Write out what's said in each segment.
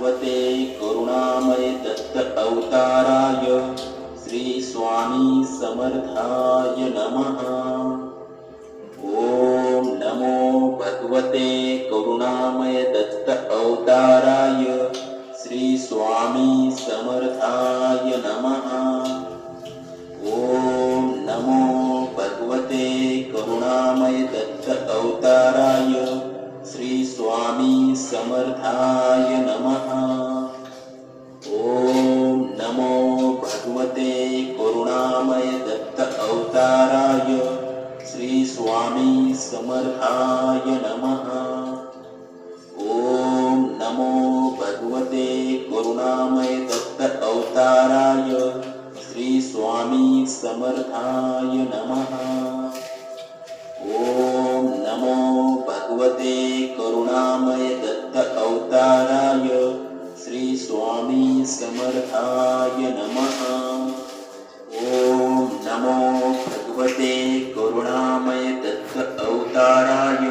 भगवते करुणामय दत्त अवताराय श्री स्वामी समर्थाय नमः। ओम नमो भगवते करुणामय दत्त अवताराय श्री स्वामी समर्थाय नमः। ओम नमो भगवते करुणामय दत्त अवताराय श्री स्वामी समर्थाय नमः। ओम नमो भगवते करुणामय दत्त अवताराय श्री स्वामी समर्थाय नमः। ओम नमो भगवते करुणामय दत्त अवताराय श्री स्वामी समर्थाय नमः। ओम नमो भगवते करुणामय दत्त अवताराय श्री स्वामी समर्थाय नमः। ओम नमो भगवते करुणामय दत्त अवताराय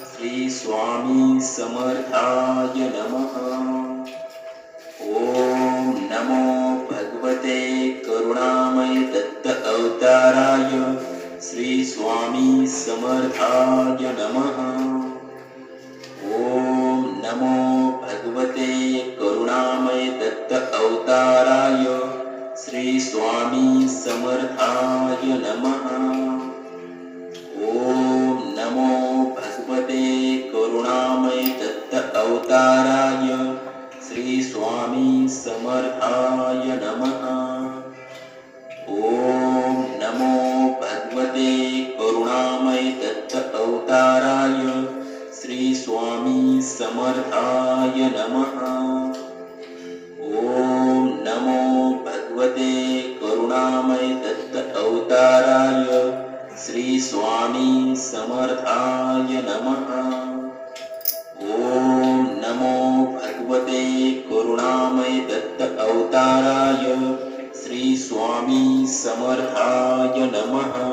श्री स्वामी समर्थाय नमः। ओम नमो भगवते करुणामय दत्त अवताराय श्री स्वामी समर्थाय नमः। ओम नमो भगवते करुणामय दत्त अवताराय श्री स्वामी समर्थाय नमः। ओम नमो भगवते करुणामय दत्त अवताराय श्री स्वामी समर्थाय नमः। ओम नमो भगवते करुणामय दत्त अवताराय श्री स्वामी समर्थाय नमः। ओम नमो भगवते करुणामय दत्त अवताराय श्री स्वामी समर्थाय नमः। ओम नमो भगवते करुणामय दत्त अवताराय श्री स्वामी समर्थाय नमः।